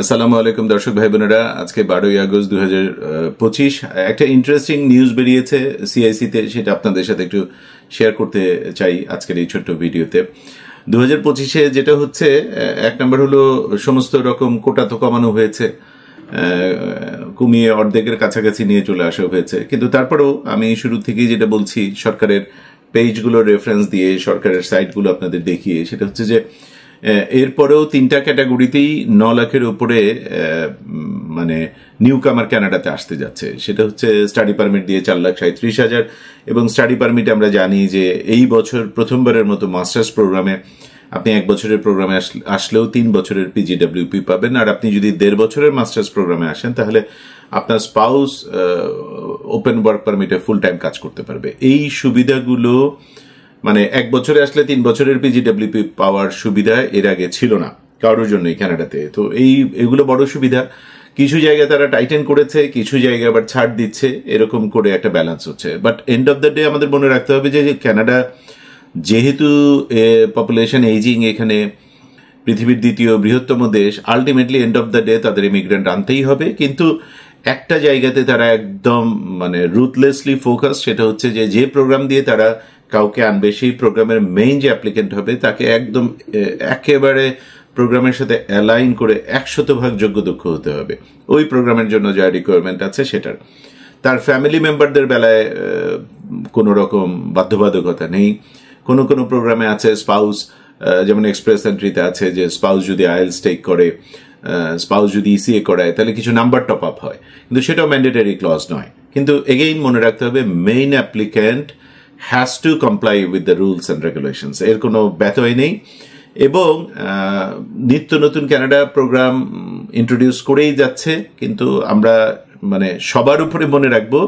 আসসালামু আলাইকুম দর্শক ভাই বোনেরা, আজকে 12ই আগস্ট 2025 একটা ইন্টারেস্টিং নিউজ বেরিয়েছে সিআইসিতে, সেটা আপনাদের সাথে একটু শেয়ার করতে চাই আজকের এই ছোট্ট ভিডিওতে। 2025-এ যেটা হচ্ছে, এক নম্বর হলো সমস্ত রকম কোটা তো কমানো হয়েছে, কমিয়ে অর্ধেকের কাছাকাছি নিয়ে চলে আসা হয়েছে। কিন্তু তারপরেও আমি শুরু থেকেই যেটা বলছি, সরকারের পেজগুলোর রেফারেন্স দিয়ে, সরকারের সাইটগুলো আপনাদের দেখিয়ে, সেটা হচ্ছে যে এরপরেও 3টা ক্যাটাগরিতেই 9 লাখের উপরে মানে নিউ কামার কানাডাতে আসতে যাচ্ছে। সেটা হচ্ছে স্টাডি পারমিট দিয়ে 4,37,000, এবং স্টাডি পারমিট আমরা জানি যে এই বছর প্রথমবারের মতো মাস্টার্স প্রোগ্রামে আপনি 1 বছরের প্রোগ্রামে আসলেও 3 বছরের পিজিডব্লিউপি পাবেন। আর আপনি যদি 1.5 বছরের মাস্টার্স প্রোগ্রামে আসেন, তাহলে আপনার স্পাউস ওপেন ওয়ার্ক পারমিটে ফুল টাইম কাজ করতে পারবে। এই সুবিধাগুলো মানে 1 বছরে আসলে 3 বছরের পিজিডব্লিউপি পাওয়ার সুবিধা এর আগে ছিল না কারোর জন্যই কানাডাতে। তো এগুলো বড় সুবিধা। কিছু জায়গায় তারা টাইটেন করেছে, কিছু জায়গায় আবার ছাড় দিচ্ছে, এরকম করে একটা ব্যালেন্স হচ্ছে। But end of the day আমাদের মনে রাখতে হবে যে কানাডা যেহেতু পপুলেশন এইজিং, এখানে পৃথিবীর 2য় বৃহত্তম দেশ, ultimately end of the day তাদের ইমিগ্রেন্ট আনতেই হবে। কিন্তু একটা জায়গাতে তারা একদম মানে রুথলেসলি ফোকাস, সেটা হচ্ছে যে প্রোগ্রাম দিয়ে তারা কাউকে আনবে, সেই প্রোগ্রামের মেইন যে অ্যাপ্লিকেন্ট হবে তাকে একদম একেবারে প্রোগ্রামের সাথে অ্যালাইন করে 100% যোগ্য দক্ষ হতে হবে ওই প্রোগ্রামের জন্য যা রিকোয়ারমেন্ট আছে সেটার। তার ফ্যামিলি মেম্বারদের বেলায় কোনো রকম বাধ্যবাধকতা নেই। কোনো কোনো প্রোগ্রামে আছে স্পাউস, যেমন এক্সপ্রেস এন্ট্রিতে আছে যে স্পাউস যদি আইএলস টেক করে, স্পাউস যদি ইসিএ করায়, তাহলে কিছু নাম্বার টপ আপ হয়, কিন্তু সেটাও ম্যান্ডেটরি ক্লজ নয়। কিন্তু এগেইন মনে রাখতে হবে, main applicant has to comply with the rules and regulations, এর কোনো ব্যতয় নেই। এবং নিত্য নতুন কানাডা প্রোগ্রাম ইন্ট্রোডিউস করেই যাচ্ছে, কিন্তু আমরা মানে সবার উপরে মনে রাখবো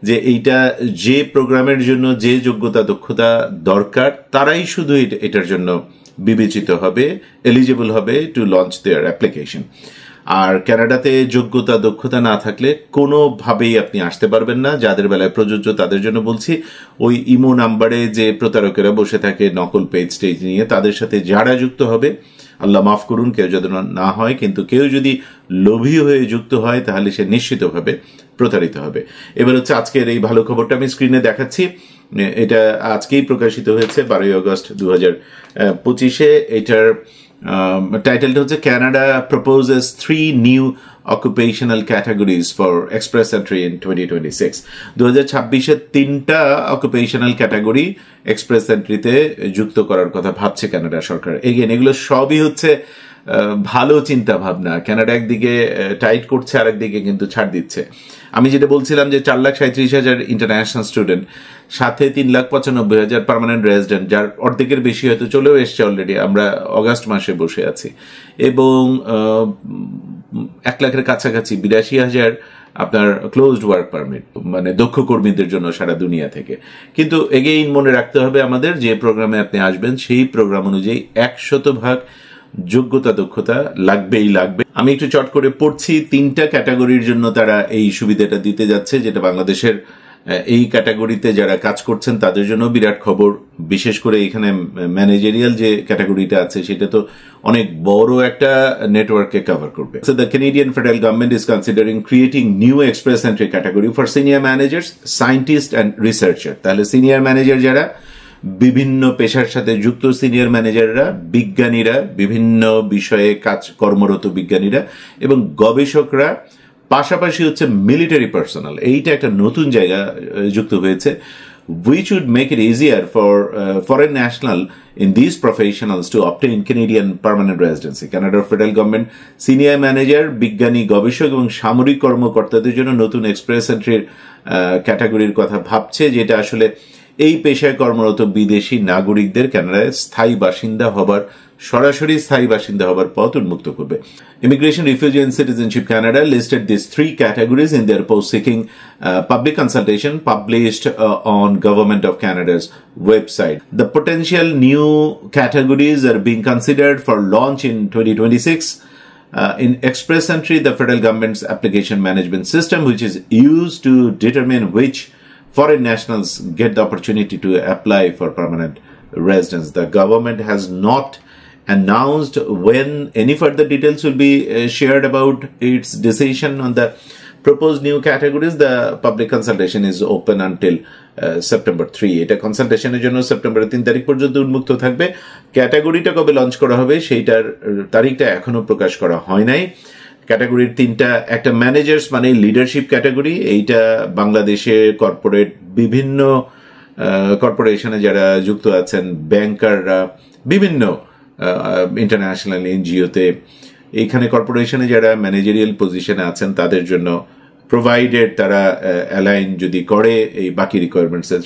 যে এইটা যে প্রোগ্রামের জন্য যে যোগ্যতা দক্ষতা দরকার, তারাই শুধু এটার জন্য বিবেচিত হবে, এলিজিবল হবে টু লঞ্চ দেয়ার অ্যাপ্লিকেশন। আর কানাডাতে যোগ্যতা দক্ষতা না থাকলে কোনোভাবেই আপনি আসতে পারবেন না। যাদের বেলায় প্রযোজ্য তাদের জন্য বলছি, ওই ইমো নাম্বারে যে প্রতারকেরা বসে থাকে নকল পেজ টেজ নিয়ে, তাদের সাথে যারা যুক্ত হবে, আল্লাহ মাফ করুন, কেউ যদি না হয়, কিন্তু কেউ যদি লোভী হয়ে যুক্ত হয় তাহলে সে নিশ্চিতভাবে প্রতারিত হবে। এবার হচ্ছে আজকের এই ভালো খবরটা আমি স্ক্রিনে দেখাচ্ছি। এটা আজকেই প্রকাশিত হয়েছে 12ই আগস্ট 2025-এ। এটার টাইটেলটা হচ্ছে Canada proposes 3 new occupational categories for express entry in 2026। 2026-এ 3টা অকুপেশনাল ক্যাটাগরি এক্সপ্রেস এন্ট্রিতে যুক্ত করার কথা ভাবছে কানাডা সরকার। এগুলো সবই হচ্ছে ভালো চিন্তা ভাবনা। কানাডা একদিকে টাইট করছে, আরেকদিকে কিন্তু ছাড় দিচ্ছে। আমি যেটা বলছিলাম যে 4,37,000 ইন্টারন্যাশনাল স্টুডেন্ট, সাথে 3,95,000 পার্মানেন্ট রেজিডেন্ট, যার অর্ধেকের বেশি হয়তো চলেও এসছে অলরেডি। আমরা অগাস্ট মাসে বসে আছি, এবং 1 লাখের কাছাকাছি 82,000 আপনার ক্লোজড ওয়ার্ক পারমিট, মানে দক্ষ কর্মীদের জন্য সারা দুনিয়া থেকে। কিন্তু এগেইন মনে রাখতে হবে আমাদের, যে প্রোগ্রামে আপনি আসবেন সেই প্রোগ্রাম অনুযায়ী 100% যোগ্যতা দক্ষতা লাগবেই লাগবে। আমি একটু চট করে পড়ছি। 3টা ক্যাটাগরির জন্য তারা এই সুবিধাটা দিতে যাচ্ছে, যেটা বাংলাদেশের এই ক্যাটাগরিতে যারা কাজ করছেন তাদের জন্য বিরাট খবর। বিশেষ করে এখানে ম্যানেজারিয়াল যে ক্যাটাগরিটা আছে, সেটা তো অনেক বড় একটা নেটওয়ার্ককে কভার করবে। So the Canadian federal government is considering creating new express entry category for senior managers, scientists and researchers. তাহলে সিনিয়র ম্যানেজার যারা, বিভিন্ন পেশার সাথে যুক্ত সিনিয়র ম্যানেজাররা, বিজ্ঞানীরা, বিভিন্ন বিষয়ে কর্মরত বিজ্ঞানীরা এবং গবেষকরা, পাশাপাশি হচ্ছে মিলিটারি পার্সোনাল। এইটা একটা নতুন জায়গা যুক্ত হয়েছে, which would make it easier for foreign national in these professionals to obtain Canadian permanent residency. Canada federal government senior manager, বিজ্ঞানী, গবেষক এবং সামরিক কর্মকর্তাদের জন্য নতুন এক্সপ্রেস এন্ট্রির ক্যাটাগরির কথা ভাবছে, যেটা আসলে এই পেশায় কর্মরত বিদেশি নাগরিকদের কানাডায় সরাসরি স্থায়ী বাসিন্দা হবার পথ উন্মুক্ত করবে। Immigration, Refugee and Citizenship Canada listed these 3 categories in their post-seeking public consultation published on Government of Canada's website. The potential new categories are being considered for launch in 2026. In Express Entry, the federal government's application management system, which is used to determine which foreign nationals get the opportunity to apply for permanent residence. The government has not announced when any further details will be shared about its decision on the proposed new categories. The public consultation is open until September 3. এটা কনসালটেশনের জন্য September 3 তারিখ পর্যন্ত উন্মুক্ত থাকবে। ক্যাটাগরিটা কবে launch করা হবে সেইটার তারিখটা এখনো প্রকাশ করা হয় নাই। ক্যাটাগরির তিনটা, একটা ম্যানেজার্স মানে লিডারশিপ ক্যাটাগরি, এইটা বাংলাদেশে কর্পোরেট বিভিন্ন কর্পোরেশনে যারা যুক্ত আছেন, ব্যাংকাররা, বিভিন্ন ইন্টারন্যাশনাল এনজিওতে, এইখানে কর্পোরেশনে যারা ম্যানেজারিয়াল পজিশনে আছেন তাদের জন্য, প্রোভাইডেড তারা অ্যালাইন যদি করে এই বাকি রিকোয়ারমেন্টস এর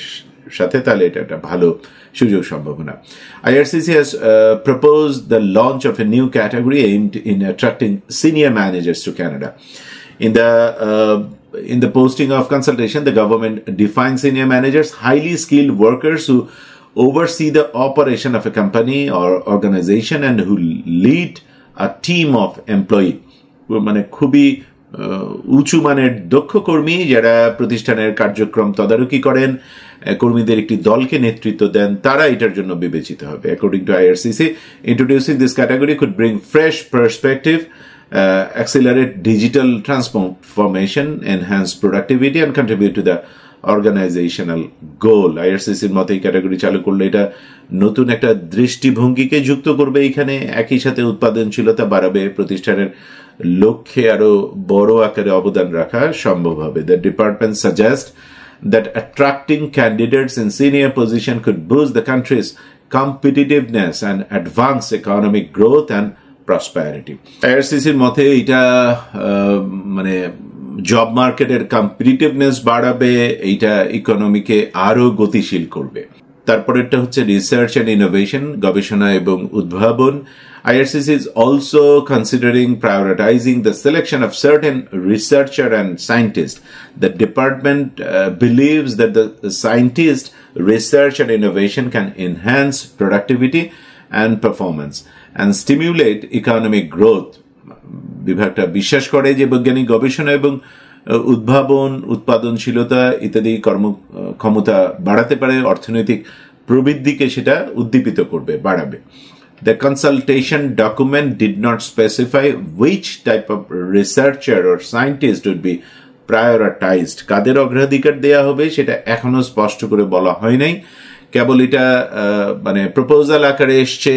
সাথে, তাহলে এটা একটা ভালো সুযোগ সম্ভাবনা। IRCC has proposed the launch of a new category aimed in attracting senior managers to Canada. In the posting of consultation, the government defines senior managers, highly skilled workers who oversee the operation of a company or organization and who lead a team of employees. মানে খুবই উঁচু মানের দক্ষ কর্মী যারা প্রতিষ্ঠানের কার্যক্রম তদারকি করেন, কর্মীদের একটি দলকে নেতৃত্ব দেন, তারা এটার জন্য বিবেচিত হবে। According to IRCC, introducing this category could bring fresh perspective, accelerate digital transformation, enhance productivity and contribute to the organizational goal. IRCCর মতে এই ক্যাটাগরি চালু করলে এটা নতুন একটা দৃষ্টিভঙ্গিকে যুক্ত করবে এখানে, একই সাথে উৎপাদনশীলতা বাড়াবে, প্রতিষ্ঠানের লক্ষ্যে আরো বড় আকারে অবদান রাখা সম্ভব হবে। The department suggests that attracting candidates in senior position could boost the country's competitiveness and advance economic growth and prosperity. IRCCর মতে এটা মানে জব মার্কেটের কম্পিটিটিভনেস বাড়াবে, এইটা ইকোনমিকে আরো গতিশীল করবে। তারপরেরটা হচ্ছে রিসার্চ এন্ড ইনোভেশন, গবেষণা এবং উদ্ভাবন। IRCC is also considering prioritizing the selection of certain researcher and scientists. The department believes that the scientist, research and innovation can enhance productivity and performance and stimulate economic growth. বিভাগটা বিশ্বাস করে যে বৈজ্ঞানিক গবেষণা এবং উদ্ভাবন, উৎপাদনশীলতা ইত্যাদি কর্মক্ষমতা বাড়াতে পারে, অর্থনৈতিক প্রবৃদ্ধিকে সেটা উদ্দীপিত করবে, বাড়াবে। The consultation document did not specify which type of researcher or scientist would be prioritized. কাদের অগ্রাধিকার দেয়া হবে সেটা এখনো স্পষ্ট করে বলা হয় নাই, কেবল এটা মানে প্রপোজাল আকারে এসছে,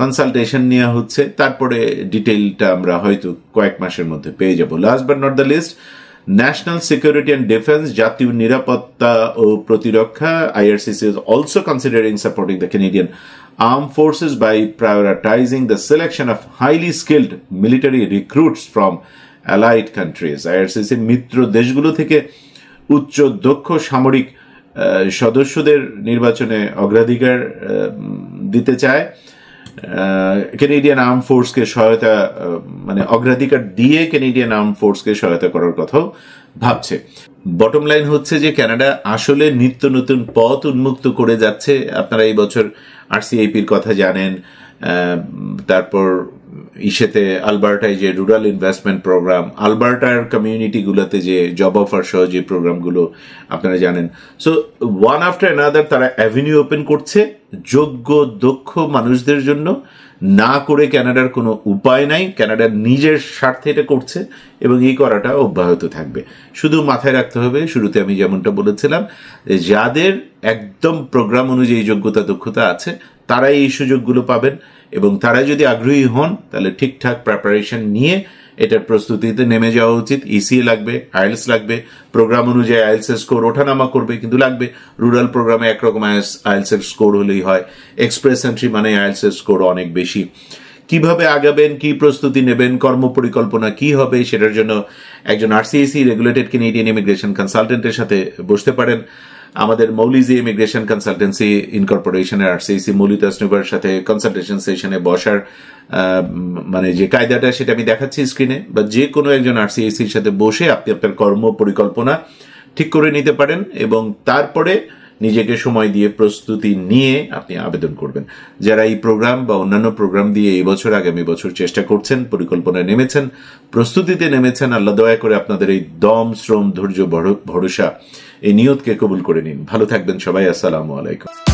কনসালটেশন নেওয়া হচ্ছে, তারপরে ডিটেইলটা আমরা হয়তো কয়েক মাসের মধ্যে পেয়ে যাব। Last but not the least, national security and defence, জাতীয় নিরাপত্তা ও প্রতিরক্ষা। IRCC is also considering supporting the Canadian Armed Forces by prioritizing the selection of highly skilled military recruits from allied countries. IRCC মিত্র দেশগুলো থেকে উচ্চ দক্ষ সামরিক সদস্যদের নির্বাচনে অগ্রাধিকার দিতে চায়। ক্যানাডিয়ান আর্ম ফোর্সকে সহায়তা, মানে অগ্রাধিকার দিয়ে ক্যানাডিয়ান আর্ম ফোর্সকে সহায়তা করার কথাও ভাবছে। বটম লাইন হচ্ছে যে কানাডা আসলে নিত্য নতুন পথ উন্মুক্ত করে যাচ্ছে। আপনারা এই বছর RCIP-র কথা জানেন, তারপর ইসেতে আলবার্টায় যে রুরাল ইনভেস্টমেন্ট প্রোগ্রাম, আলবার্টার কমিউনিটিগুলোতে যে জব অফার সহ যে প্রোগ্রামগুলো আপনারা জানেন। সো ওয়ান আফটার অ্যানাদার তারা অ্যাভিনিউ ওপেন করছে যোগ্য দক্ষ মানুষদের জন্য, না করে কানাডার কোনো উপায় নাই। কানাডার নিজের স্বার্থে এটা করছে এবং এই করাটা অব্যাহত থাকবে। শুধু মাথায় রাখতে হবে, শুরুতে আমি যেমনটা বলেছিলাম, যাদের একদম প্রোগ্রাম অনুযায়ী যোগ্যতা দক্ষতা আছে তারাই এই সুযোগগুলো পাবেন, এবং তারা যদি আগ্রহী হন তাহলে ঠিকঠাক প্রিপারেশন নিয়ে এটার প্রস্তুতিতে নেমে যাওয়া উচিত। ECA লাগবে, IELTS লাগবে, প্রোগ্রাম অনুযায়ী IELTS এর স্কোর ওঠানামা করবে, কিন্তু লাগবে। রুরাল প্রোগ্রামে একরকম IELTS এর স্কোর হলেই হয়, এক্সপ্রেস এন্ট্রি মানে IELTS এর স্কোর অনেক বেশি। কিভাবে আগাবেন, কি প্রস্তুতি নেবেন, কর্মপরিকল্পনা কি হবে, সেটার জন্য একজন RCIC রেগুলেটেড ক্যানাডিয়ান ইমিগ্রেশন কনসালটেন্টের সাথে বসতে পারেন। আমাদের মৌলিজি ইমিগ্রেশন কনসালটেন্সি ইনকর্পোরেশনের RCIC মৌলি তাসনুবার সাথে কনসালটেশন সেশনে বসার মানে যে কায়দাটা সেটা আমি দেখাচ্ছি স্ক্রিনে, বা যে কোনো একজন RCICর সাথে বসে আপনি আপনার কর্ম পরিকল্পনা ঠিক করে নিতে পারেন এবং তারপরে নিজেকে সময় দিয়ে প্রস্তুতি নিয়ে আপনি আবেদন করবেন। যারা এই প্রোগ্রাম বা অন্যান্য প্রোগ্রাম দিয়ে এই বছর আগামী বছর চেষ্টা করছেন, পরিকল্পনায় নেমেছেন, প্রস্তুতিতে নেমেছেন, আল্লাহ দয়া করে আপনাদের এই দম, শ্রম, ধৈর্য, ভরসা, এই নিয়তকে কবুল করে নিন। ভালো থাকবেন সবাই। আসসালামু আলাইকুম।